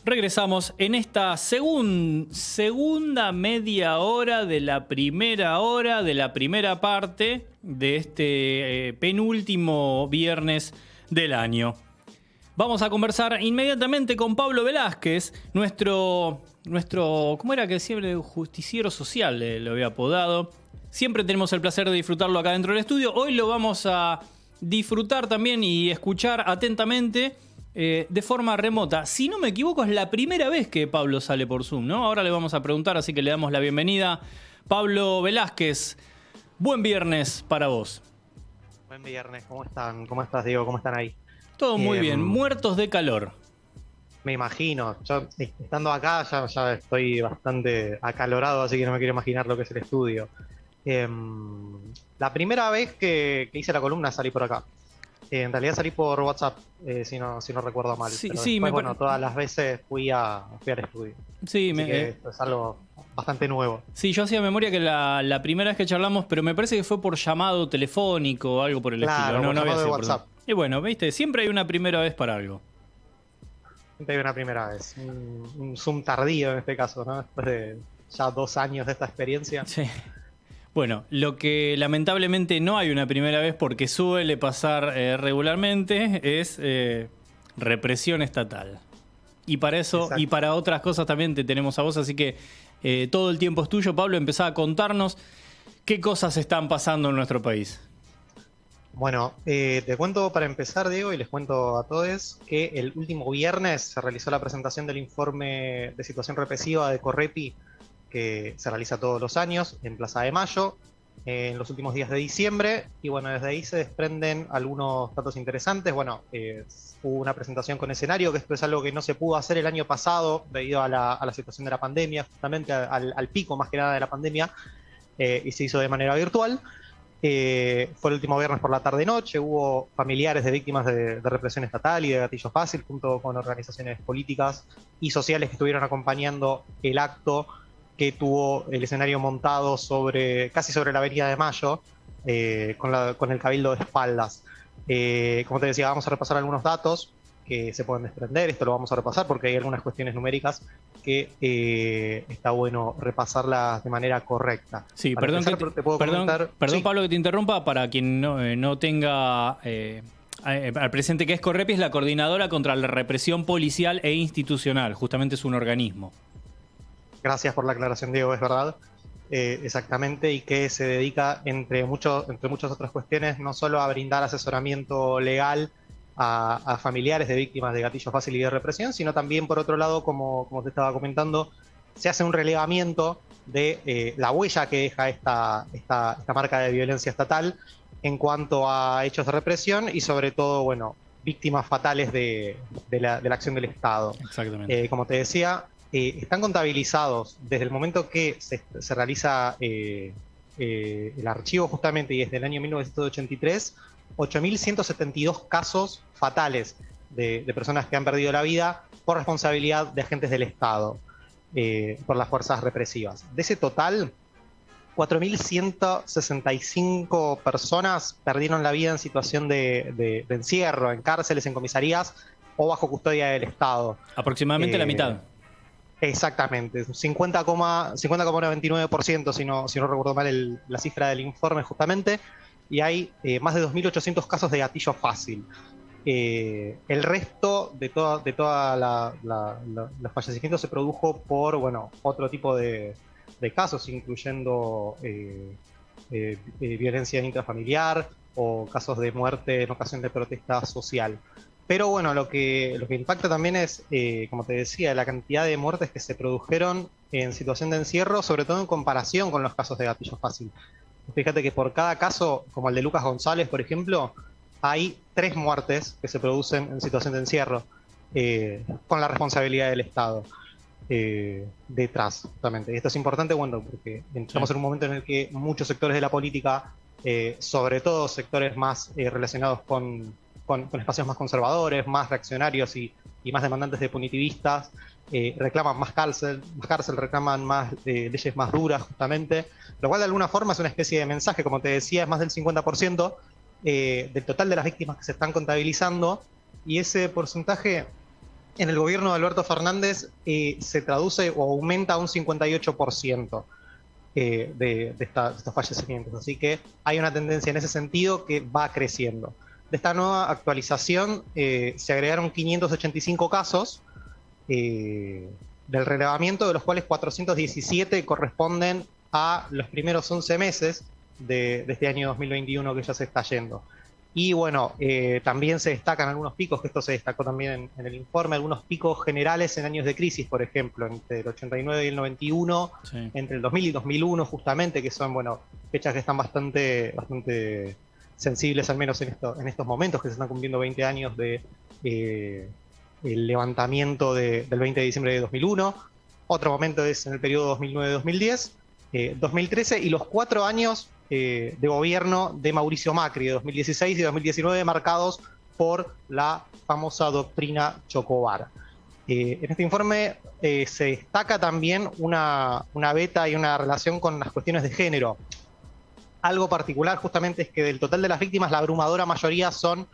Regresamos en esta segunda media hora de la primera parte de este penúltimo viernes del año. Vamos a conversar inmediatamente con Pablo Velázquez, nuestro ¿cómo era que siempre? Justiciero social lo había apodado. Siempre tenemos el placer de disfrutarlo acá dentro del estudio. Hoy lo vamos a disfrutar también y escuchar atentamente de forma remota. Si no me equivoco, es la primera vez que Pablo sale por Zoom, ¿no? Ahora le vamos a preguntar, así que le damos la bienvenida. Pablo Velázquez, buen viernes para vos. Buen viernes, ¿cómo están? ¿Cómo estás, Diego? ¿Cómo están ahí? Todo muy bien, muertos de calor. Me imagino, yo estando acá ya estoy bastante acalorado, así que no me quiero imaginar lo que es el estudio. La primera vez que hice la columna salí por acá. En realidad salí por WhatsApp, si no recuerdo mal. Sí, pero sí, después, todas las veces fui al estudio. Sí, esto es algo bastante nuevo. Sí, yo hacía memoria que la primera vez que charlamos, pero me parece que fue por llamado telefónico o algo por el estilo. No había sido WhatsApp. Y bueno, viste, siempre hay una primera vez para algo. Siempre hay una primera vez. Un Zoom tardío en este caso, ¿no? Después de ya 2 años de esta experiencia. Sí. Bueno, lo que lamentablemente no hay una primera vez porque suele pasar regularmente es represión estatal. Y para eso, Exacto. y para otras cosas también te tenemos a vos, así que todo el tiempo es tuyo. Pablo, empezá a contarnos qué cosas están pasando en nuestro país. Bueno, te cuento para empezar, Diego, y les cuento a todos que el último viernes se realizó la presentación del informe de situación represiva de Correpi, que se realiza todos los años en Plaza de Mayo, en los últimos días de diciembre, y bueno, desde ahí se desprenden algunos datos interesantes. Bueno, hubo una presentación con escenario, que esto es algo que no se pudo hacer el año pasado debido a la situación de la pandemia, justamente al pico más que nada de la pandemia, y se hizo de manera virtual. Fue el último viernes por la tarde-noche, hubo familiares de víctimas de represión estatal y de gatillo fácil, junto con organizaciones políticas y sociales que estuvieron acompañando el acto que tuvo el escenario montado casi sobre la Avenida de Mayo, con el cabildo de espaldas. Como te decía, vamos a repasar algunos datos que se pueden desprender. Esto lo vamos a repasar porque hay algunas cuestiones numéricas que está bueno repasarlas de manera correcta. Sí, perdón, sí. Pablo, que te interrumpa. Para quien no tenga al presente que es Correpi, es la Coordinadora contra la Represión Policial e Institucional. Justamente es un organismo. Gracias por la aclaración, Diego, es verdad. Exactamente, y que se dedica, entre muchas otras cuestiones, no solo a brindar asesoramiento legal a familiares de víctimas de gatillo fácil y de represión, sino también, por otro lado, como te estaba comentando, se hace un relevamiento de la huella que deja esta marca de violencia estatal en cuanto a hechos de represión y, sobre todo, bueno, víctimas fatales de la acción del Estado. Exactamente. Como te decía, están contabilizados desde el momento que se realiza el archivo justamente, y desde el año 1983, 8.172 casos fatales de personas que han perdido la vida por responsabilidad de agentes del Estado, por las fuerzas represivas. De ese total, 4.165 personas perdieron la vida en situación de encierro, en cárceles, en comisarías o bajo custodia del Estado. Aproximadamente la mitad. Exactamente, 50,99%, si no recuerdo mal la cifra del informe justamente, y hay más de 2.800 casos de gatillo fácil. El resto de toda los fallecimientos se produjo por otro tipo de casos, incluyendo violencia intrafamiliar o casos de muerte en ocasión de protesta social. Pero bueno, lo que impacta también es, como te decía, la cantidad de muertes que se produjeron en situación de encierro, sobre todo en comparación con los casos de gatillo fácil. Fíjate que por cada caso, como el de Lucas González, por ejemplo, hay 3 muertes que se producen en situación de encierro, con la responsabilidad del Estado detrás, justamente. Y esto es importante, porque estamos en un momento en el que muchos sectores de la política, sobre todo sectores más relacionados con espacios más conservadores, más reaccionarios y más demandantes de punitivistas, reclaman más cárcel, reclaman más leyes más duras, justamente, lo cual de alguna forma es una especie de mensaje. Como te decía, es más del 50% del total de las víctimas que se están contabilizando, y ese porcentaje en el gobierno de Alberto Fernández se traduce o aumenta un 58% estos fallecimientos. Así que hay una tendencia en ese sentido que va creciendo. De esta nueva actualización se agregaron 585 casos del relevamiento, de los cuales 417 corresponden a los primeros 11 meses de este año 2021 que ya se está yendo. Y bueno, también se destacan algunos picos, que esto se destacó también en el informe, algunos picos generales en años de crisis, por ejemplo, entre el 89 y el 91, sí, entre el 2000 y 2001 justamente, que son, bueno, fechas que están bastante sensibles, al menos en estos momentos, que se están cumpliendo 20 años de el levantamiento del 20 de diciembre de 2001. Otro momento es en el periodo 2009-2010, 2013 y los 4 años de gobierno de Mauricio Macri, de 2016 y 2019, marcados por la famosa doctrina Chocobar. En este informe se destaca también una beta y una relación con las cuestiones de género. Algo particular justamente es que del total de las víctimas, la abrumadora mayoría son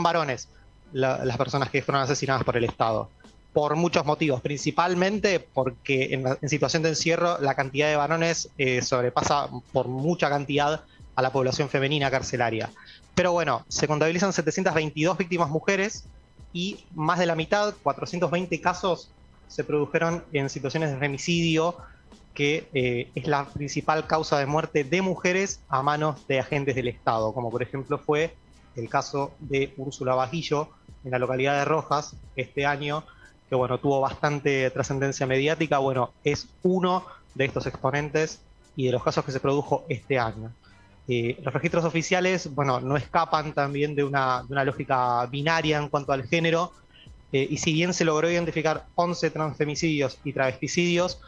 varones, las personas que fueron asesinadas por el Estado. Por muchos motivos, principalmente porque en situación de encierro la cantidad de varones sobrepasa por mucha cantidad a la población femenina carcelaria. Pero bueno, se contabilizan 722 víctimas mujeres y más de la mitad, 420 casos, se produjeron en situaciones de femicidio, que es la principal causa de muerte de mujeres a manos de agentes del Estado, como por ejemplo fue el caso de Úrsula Bajillo en la localidad de Rojas este año, que bueno, tuvo bastante trascendencia mediática. Bueno, es uno de estos exponentes y de los casos que se produjo este año. Los registros oficiales, bueno, no escapan también de una lógica binaria en cuanto al género, y si bien se logró identificar 11 transfemicidios y travesticidios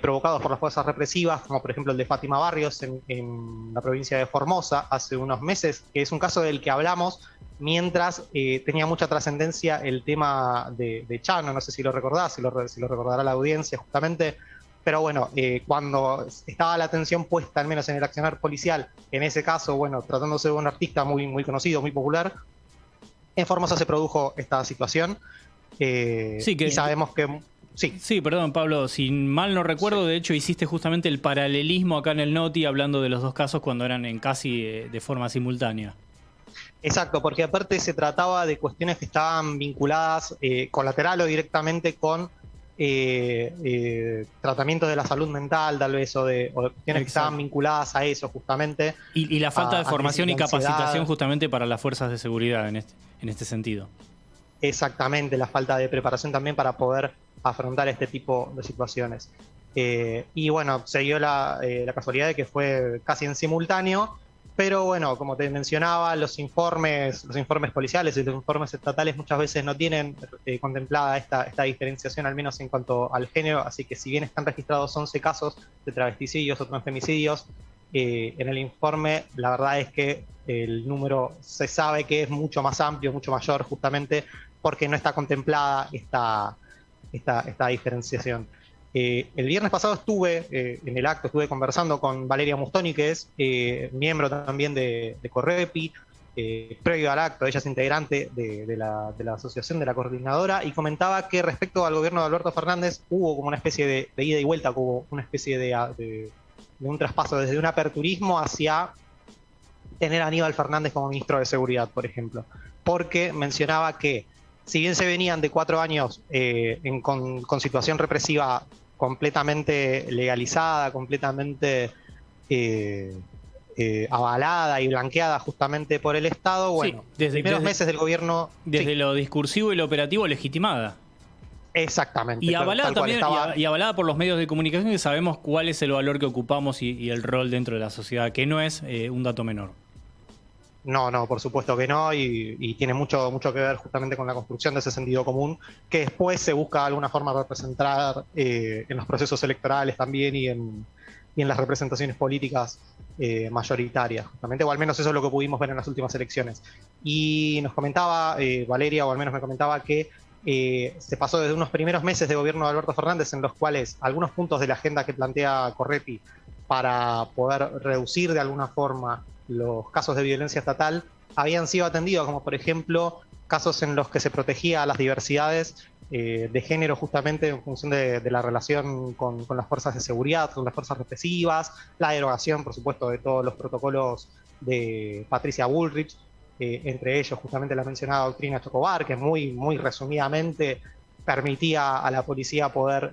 provocados por las fuerzas represivas, como por ejemplo el de Fátima Barrios en la provincia de Formosa hace unos meses, que es un caso del que hablamos mientras tenía mucha trascendencia el tema de Chano, no sé si lo recordás, si lo recordará la audiencia justamente, pero bueno, cuando estaba la atención puesta al menos en el accionar policial, en ese caso, bueno, tratándose de un artista muy conocido, muy popular, en Formosa se produjo esta situación, y sabemos que... Sí, perdón, Pablo, si mal no recuerdo, de hecho hiciste justamente el paralelismo acá en el Noti hablando de los dos casos cuando eran en casi de forma simultánea. Exacto, porque aparte se trataba de cuestiones que estaban vinculadas colateral o directamente con tratamientos de la salud mental, tal vez, o de cuestiones que estaban vinculadas a eso justamente. Y la falta de formación y capacitación justamente para las fuerzas de seguridad en este sentido. Exactamente, la falta de preparación también para poder afrontar este tipo de situaciones. Y bueno, se dio la casualidad de que fue casi en simultáneo, pero bueno, como te mencionaba, los informes policiales y los informes estatales muchas veces no tienen contemplada esta diferenciación, al menos en cuanto al género, así que si bien están registrados 11 casos de travesticidios o transfemicidios, en el informe la verdad es que el número se sabe que es mucho más amplio, mucho mayor, justamente porque no está contemplada esta diferenciación. El viernes pasado estuve en el acto, estuve conversando con Valeria Mustoni, que es miembro también de Correpi, previo al acto. Ella es integrante de la asociación de la coordinadora, y comentaba que respecto al gobierno de Alberto Fernández hubo como una especie de ida y vuelta, hubo una especie de un traspaso desde un aperturismo hacia tener a Aníbal Fernández como ministro de Seguridad, por ejemplo, porque mencionaba que si bien se venían de 4 años con situación represiva completamente legalizada, completamente avalada y blanqueada justamente por el Estado, bueno, sí, desde primeros meses del gobierno... Desde lo discursivo y lo operativo, legitimada. Exactamente. Y avalada también, y avalada por los medios de comunicación, que sabemos cuál es el valor que ocupamos y el rol dentro de la sociedad, que no es un dato menor. No, por supuesto que no, y tiene mucho que ver justamente con la construcción de ese sentido común, que después se busca de alguna forma representar en los procesos electorales también y en las representaciones políticas mayoritarias, justamente, o al menos eso es lo que pudimos ver en las últimas elecciones. Y nos comentaba Valeria, o al menos me comentaba, que se pasó desde unos primeros meses de gobierno de Alberto Fernández en los cuales algunos puntos de la agenda que plantea Correpi para poder reducir de alguna forma los casos de violencia estatal habían sido atendidos, como por ejemplo casos en los que se protegía a las diversidades de género justamente en función de la relación con las fuerzas de seguridad, con las fuerzas represivas, la derogación, por supuesto, de todos los protocolos de Patricia Bullrich, entre ellos justamente la mencionada doctrina Chocobar, que muy resumidamente permitía a la policía poder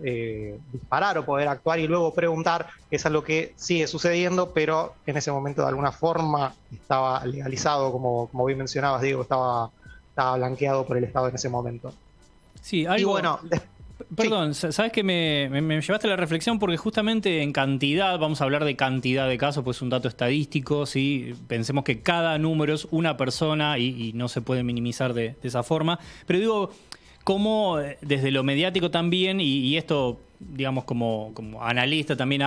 disparar o poder actuar y luego preguntar, que es algo que sigue sucediendo, pero en ese momento de alguna forma estaba legalizado, como bien mencionabas, Diego, estaba blanqueado por el Estado en ese momento. Sí, algo... Y bueno, perdón, sí. Sabes que me llevaste a la reflexión porque justamente en cantidad, vamos a hablar de cantidad de casos, pues es un dato estadístico, ¿sí? Pensemos que cada número es una persona y no se puede minimizar de esa forma, pero digo, cómo desde lo mediático también, y esto, digamos, como analista también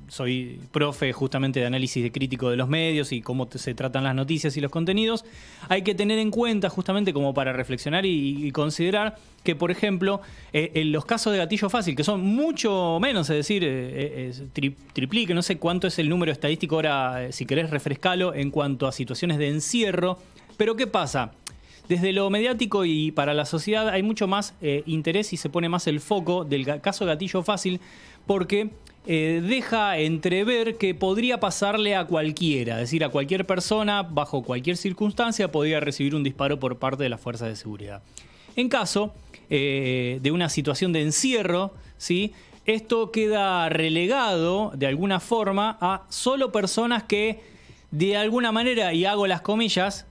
soy profe justamente de análisis de crítico de los medios y cómo se tratan las noticias y los contenidos, hay que tener en cuenta justamente como para reflexionar y considerar que, por ejemplo, en los casos de gatillo fácil, que son mucho menos, es decir, triplique, no sé cuánto es el número estadístico ahora, si querés refrescalo, en cuanto a situaciones de encierro, pero ¿qué pasa? Desde lo mediático y para la sociedad hay mucho más interés y se pone más el foco del caso gatillo fácil porque deja entrever que podría pasarle a cualquiera, es decir, a cualquier persona, bajo cualquier circunstancia, podría recibir un disparo por parte de las fuerzas de seguridad. En caso de una situación de encierro, ¿sí? Esto queda relegado de alguna forma a solo personas que de alguna manera, y hago las comillas,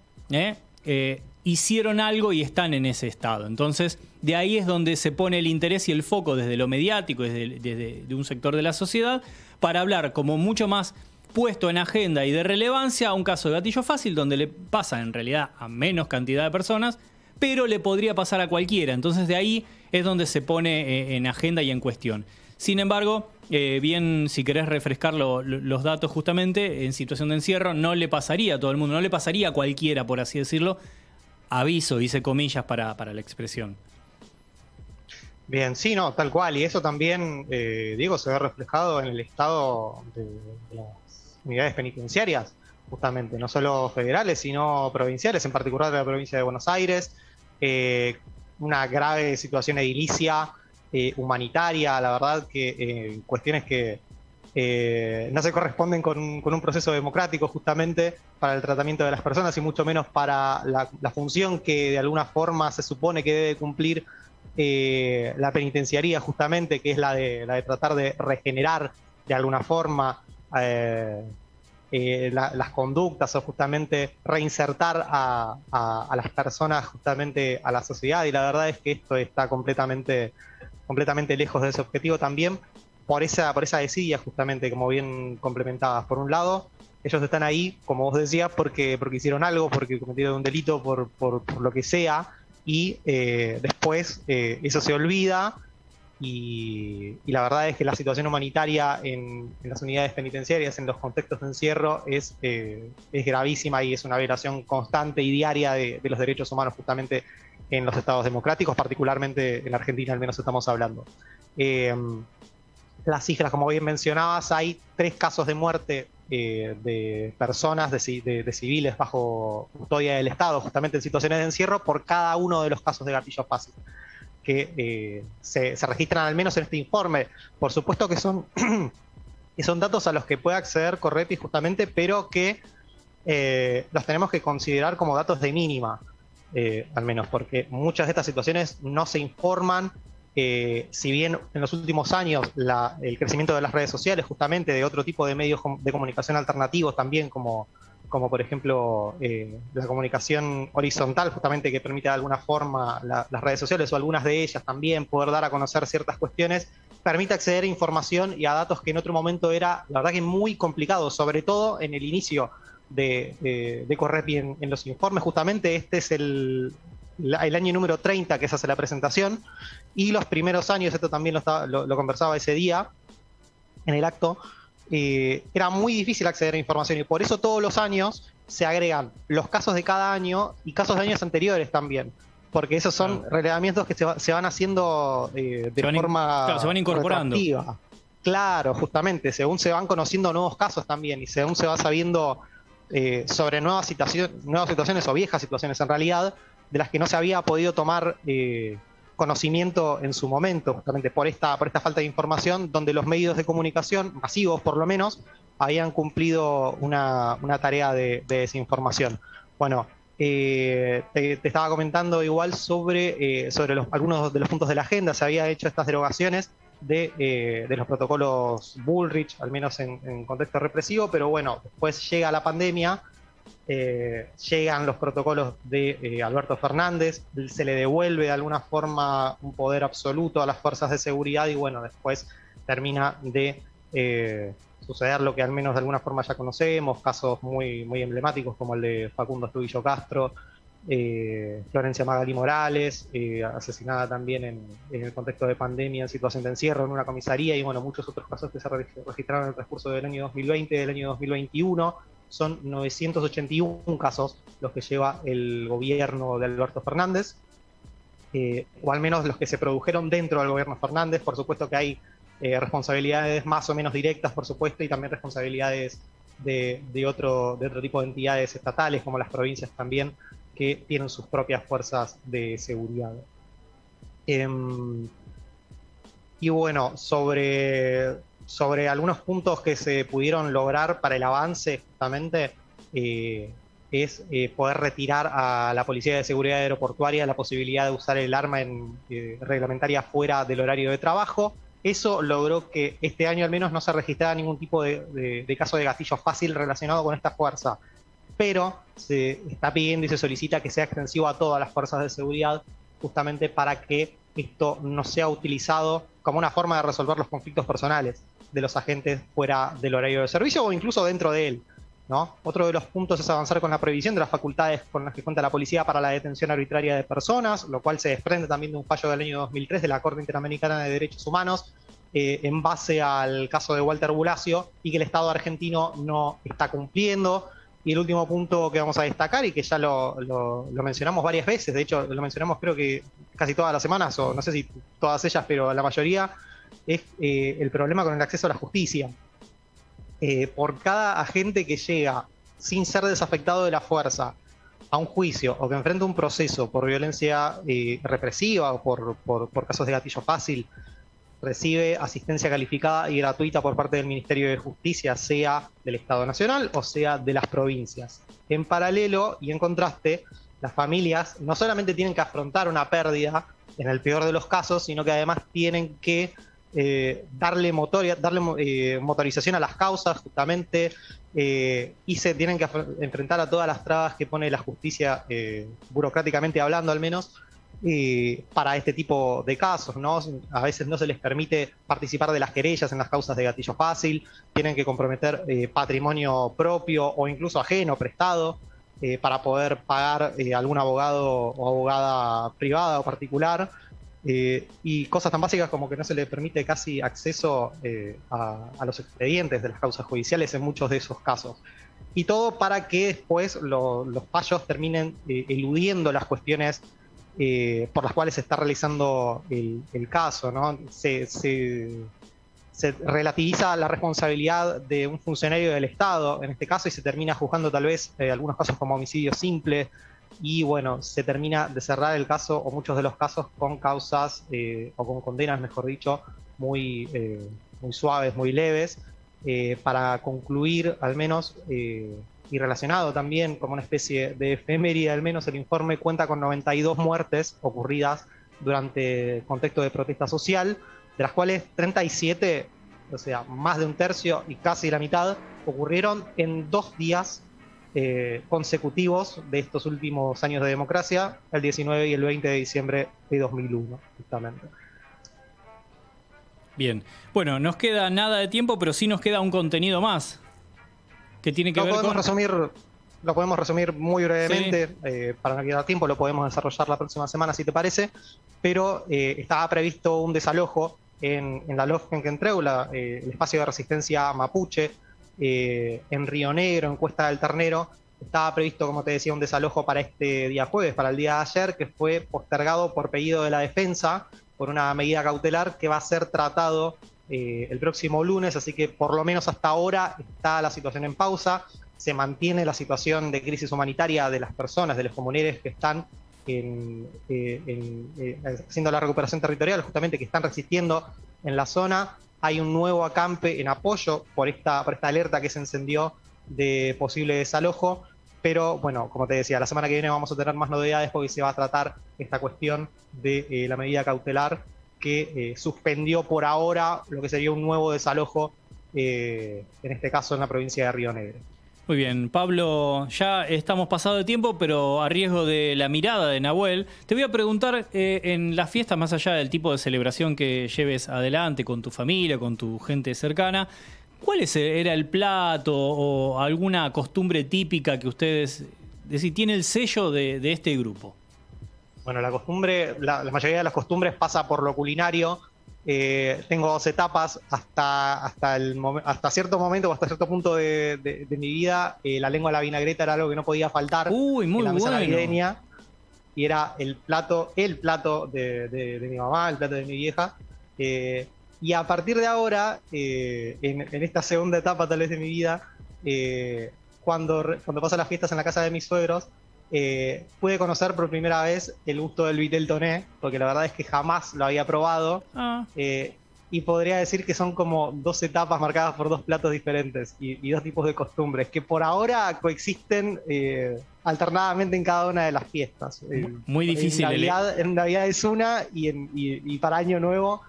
hicieron algo y están en ese estado. Entonces, de ahí es donde se pone el interés y el foco desde lo mediático, desde un sector de la sociedad, para hablar como mucho más puesto en agenda y de relevancia a un caso de gatillo fácil, donde le pasa en realidad a menos cantidad de personas, pero le podría pasar a cualquiera. Entonces, de ahí es donde se pone en agenda y en cuestión. Sin embargo, bien, si querés refrescar los datos justamente, en situación de encierro no le pasaría a todo el mundo, no le pasaría a cualquiera, por así decirlo. Aviso, hice comillas para la expresión. Bien, sí, no, tal cual. Y eso también, Diego, se ve reflejado en el estado de las unidades penitenciarias, justamente, no solo federales, sino provinciales, en particular de la provincia de Buenos Aires. Una grave situación edilicia, humanitaria, la verdad que cuestiones que no se corresponden con un proceso democrático justamente para el tratamiento de las personas y mucho menos para la función que de alguna forma se supone que debe cumplir la penitenciaría justamente, que es la de tratar de regenerar de alguna forma las conductas o justamente reinsertar a las personas justamente a la sociedad, y la verdad es que esto está completamente lejos de ese objetivo también por esa desidia justamente, como bien complementabas. Por un lado, ellos están ahí, como vos decías, porque hicieron algo, porque cometieron un delito, por lo que sea, y después eso se olvida, y la verdad es que la situación humanitaria en las unidades penitenciarias, en los contextos de encierro, es gravísima y es una violación constante y diaria de los derechos humanos justamente en los estados democráticos, particularmente en la Argentina al menos estamos hablando. Las cifras, como bien mencionabas, hay 3 casos de muerte de personas, de civiles bajo custodia del Estado, justamente en situaciones de encierro, por cada uno de los casos de gatillo fácil que se registran al menos en este informe. Por supuesto que son datos a los que puede acceder Correpi justamente, pero que los tenemos que considerar como datos de mínima, al menos, porque muchas de estas situaciones no se informan. Si bien en los últimos años el crecimiento de las redes sociales, justamente de otro tipo de medios de comunicación alternativos también, como por ejemplo la comunicación horizontal, justamente, que permite de alguna forma las redes sociales o algunas de ellas también poder dar a conocer ciertas cuestiones, permite acceder a información y a datos que en otro momento era, la verdad, que muy complicado, sobre todo en el inicio de Correpi en los informes. Justamente este es el año número 30 que se hace la presentación, y los primeros años, esto también lo conversaba ese día en el acto, era muy difícil acceder a información, y por eso todos los años se agregan los casos de cada año y casos de años anteriores también, porque esos son relevamientos que se van haciendo de forma claro, se van incorporando retroactiva. Claro, justamente, según se van conociendo nuevos casos también, y según se va sabiendo sobre nuevas situaciones o viejas situaciones en realidad, de las que no se había podido tomar conocimiento en su momento, justamente por esta falta de información, donde los medios de comunicación, masivos por lo menos, habían cumplido una tarea de desinformación. Bueno, te estaba comentando igual sobre algunos de los puntos de la agenda. Se había hecho estas derogaciones de los protocolos Bullrich, al menos en contexto represivo, pero bueno, después llega la pandemia, llegan los protocolos de Alberto Fernández, se le devuelve de alguna forma un poder absoluto a las fuerzas de seguridad y bueno, después termina de suceder lo que al menos de alguna forma ya conocemos, casos muy, muy emblemáticos como el de Facundo Trujillo Castro, Florencia Magalí Morales, asesinada también en el contexto de pandemia, en situación de encierro en una comisaría, y bueno, muchos otros casos que se registraron en el transcurso del año 2020 y del año 2021. Son 981 casos los que lleva el gobierno de Alberto Fernández, o al menos los que se produjeron dentro del gobierno Fernández. Por supuesto que hay responsabilidades más o menos directas, por supuesto, y también responsabilidades de otro tipo de entidades estatales, como las provincias también, que tienen sus propias fuerzas de seguridad. Y bueno, sobre algunos puntos que se pudieron lograr para el avance, justamente, es poder retirar a la Policía de Seguridad Aeroportuaria la posibilidad de usar el arma reglamentaria fuera del horario de trabajo. Eso logró que este año al menos no se registrara ningún tipo de caso de gatillo fácil relacionado con esta fuerza. Pero se está pidiendo y se solicita que sea extensivo a todas las fuerzas de seguridad, justamente para que esto no sea utilizado como una forma de resolver los conflictos personales de los agentes fuera del horario de servicio o incluso dentro de él, ¿no? Otro de los puntos es avanzar con la prohibición de las facultades con las que cuenta la policía para la detención arbitraria de personas, lo cual se desprende también de un fallo del año 2003 de la Corte Interamericana de Derechos Humanos, en base al caso de Walter Bulacio, y que el Estado argentino no está cumpliendo. Y el último punto que vamos a destacar, y que ya lo mencionamos varias veces, de hecho lo mencionamos creo que casi todas las semanas, o no sé si todas ellas, pero la mayoría, es el problema con el acceso a la justicia. Por cada agente que llega sin ser desafectado de la fuerza a un juicio o que enfrenta un proceso por violencia represiva o por casos de gatillo fácil, recibe asistencia calificada y gratuita por parte del Ministerio de Justicia, sea del Estado Nacional o sea de las provincias. En paralelo y en contraste, las familias no solamente tienen que afrontar una pérdida en el peor de los casos, sino que además tienen que darle motorización a las causas, justamente, y se tienen que enfrentar a todas las trabas que pone la justicia, burocráticamente hablando al menos, para este tipo de casos, ¿no? A veces no se les permite participar de las querellas en las causas de gatillo fácil, tienen que comprometer patrimonio propio o incluso ajeno, prestado, para poder pagar algún abogado o abogada privada o particular, y cosas tan básicas como que no se le permite casi acceso a los expedientes de las causas judiciales en muchos de esos casos. Y todo para que después los fallos terminen eludiendo las cuestiones por las cuales se está realizando el caso, ¿no? Se relativiza la responsabilidad de un funcionario del Estado, en este caso, y se termina juzgando tal vez algunos casos como homicidio simple, y bueno, se termina de cerrar el caso, o muchos de los casos, con causas, o con condenas, mejor dicho, muy suaves, muy leves, para concluir al menos... y relacionado también como una especie de efeméride, al menos el informe cuenta con 92 muertes ocurridas durante el contexto de protesta social, de las cuales 37, o sea, más de un tercio y casi la mitad, ocurrieron en 2 días consecutivos de estos últimos años de democracia, el 19 y el 20 de diciembre de 2001, justamente. Bien, bueno, nos queda nada de tiempo, pero sí nos queda un contenido más. Que tiene que ver con... Lo podemos resumir muy brevemente, sí. Para no quedar tiempo, lo podemos desarrollar la próxima semana si te parece, pero estaba previsto un desalojo en la Lofgen Kentreu, el espacio de resistencia mapuche, en Río Negro, en Cuesta del Ternero. Estaba previsto, como te decía, un desalojo para este día jueves, para el día de ayer, que fue postergado por pedido de la defensa, por una medida cautelar que va a ser tratado el próximo lunes, así que por lo menos hasta ahora está la situación en pausa. Se mantiene la situación de crisis humanitaria de las personas, de los comuneros que están haciendo la recuperación territorial, justamente que están resistiendo en la zona. Hay un nuevo acampe en apoyo por esta alerta que se encendió de posible desalojo, pero bueno, como te decía, la semana que viene vamos a tener más novedades porque se va a tratar esta cuestión de la medida cautelar que suspendió por ahora lo que sería un nuevo desalojo, en este caso en la provincia de Río Negro. Muy bien, Pablo, ya estamos pasado de tiempo, pero a riesgo de la mirada de Nahuel, te voy a preguntar, en las fiestas, más allá del tipo de celebración que lleves adelante con tu familia, con tu gente cercana, ¿cuál era el plato o alguna costumbre típica que ustedes, tiene el sello de este grupo? Bueno, la mayoría de las costumbres pasa por lo culinario. Tengo 2 etapas hasta cierto momento o hasta cierto punto de mi vida. La lengua a la vinagreta era algo que no podía faltar en la mesa navideña, y era el plato de mi mamá, el plato de mi vieja. Y a partir de ahora, en esta segunda etapa tal vez de mi vida, cuando paso las fiestas en la casa de mis suegros, pude conocer por primera vez el gusto del vitel toné, porque la verdad es que jamás lo había probado. Y podría decir que son como 2 etapas marcadas por 2 platos diferentes y 2 tipos de costumbres que por ahora coexisten alternadamente en cada una de las fiestas. Muy difícil. En Navidad es una y para Año Nuevo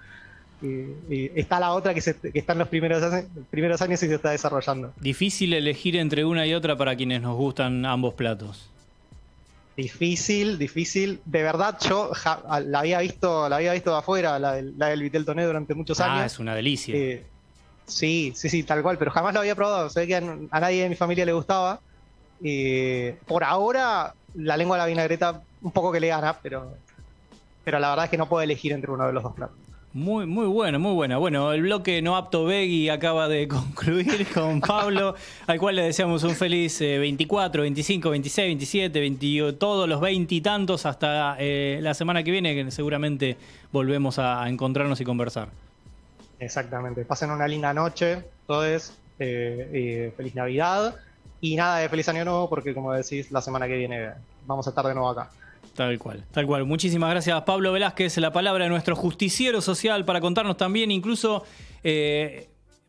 está la otra que está en los primeros años y se está desarrollando. Difícil elegir entre una y otra para quienes nos gustan ambos platos. Difícil. De verdad, yo la había visto de afuera, la del vitel toné durante muchos años. Es una delicia. Sí, tal cual, pero jamás lo había probado. Se ve que a nadie de mi familia le gustaba. Por ahora, la lengua a la vinagreta un poco que le gana, pero la verdad es que no puedo elegir entre uno de los 2 platos. Muy buena. Bueno, el bloque No Apto Veggie acaba de concluir con Pablo, al cual le deseamos un feliz 24, 25, 26, 27, 20, todos los 20 y tantos hasta la semana que viene, que seguramente volvemos a encontrarnos y conversar. Exactamente. Pasen una linda noche, todos. Feliz Navidad. Y nada de feliz Año Nuevo, porque como decís, la semana que viene vamos a estar de nuevo acá. Tal cual. Muchísimas gracias, Pablo Velázquez. La palabra de nuestro justiciero social para contarnos también, incluso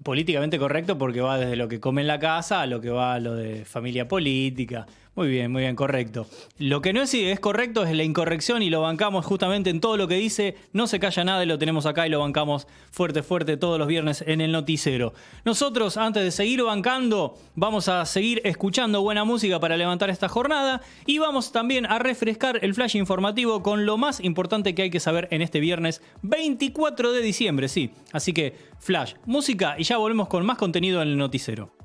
políticamente correcto, porque va desde lo que come en la casa a lo que va a lo de familia política. Muy bien, correcto. Lo que no es correcto es la incorrección, y lo bancamos justamente en todo lo que dice. No se calla nada y lo tenemos acá y lo bancamos fuerte todos los viernes en el Noticero. Nosotros, antes de seguir bancando, vamos a seguir escuchando buena música para levantar esta jornada, y vamos también a refrescar el flash informativo con lo más importante que hay que saber en este viernes 24 de diciembre, sí. Así que flash, música, y ya volvemos con más contenido en el Noticero.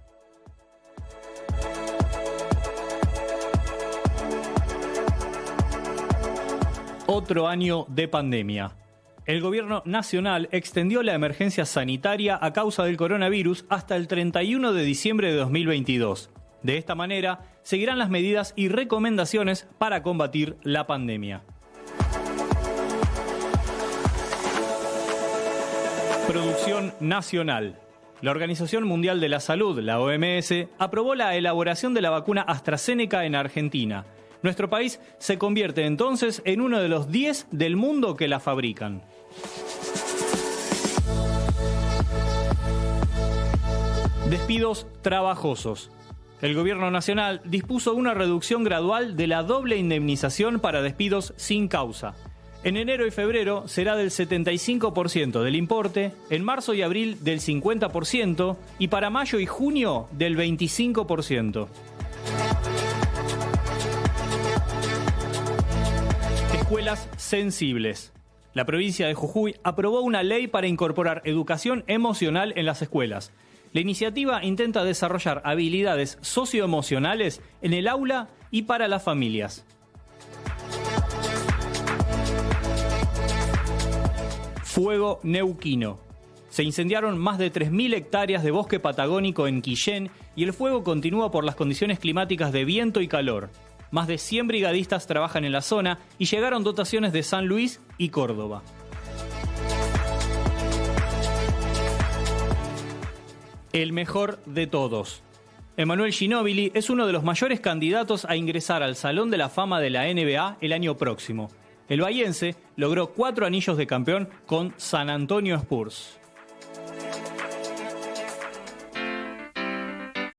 Otro año de pandemia. El gobierno nacional extendió la emergencia sanitaria a causa del coronavirus hasta el 31 de diciembre de 2022. De esta manera, seguirán las medidas y recomendaciones para combatir la pandemia. Producción nacional. La Organización Mundial de la Salud, la OMS, aprobó la elaboración de la vacuna AstraZeneca en Argentina. Nuestro país se convierte entonces en uno de los 10 del mundo que la fabrican. Despidos trabajosos. El gobierno nacional dispuso una reducción gradual de la doble indemnización para despidos sin causa. En enero y febrero será del 75% del importe, en marzo y abril del 50% y para mayo y junio del 25%. Escuelas sensibles. La provincia de Jujuy aprobó una ley para incorporar educación emocional en las escuelas. La iniciativa intenta desarrollar habilidades socioemocionales en el aula y para las familias. Fuego neuquino. Se incendiaron más de 3.000 hectáreas de bosque patagónico en Quillén y el fuego continúa por las condiciones climáticas de viento y calor. Más de 100 brigadistas trabajan en la zona y llegaron dotaciones de San Luis y Córdoba. El mejor de todos. Emmanuel Ginóbili es uno de los mayores candidatos a ingresar al Salón de la Fama de la NBA el año próximo. El bahiense logró 4 anillos de campeón con San Antonio Spurs.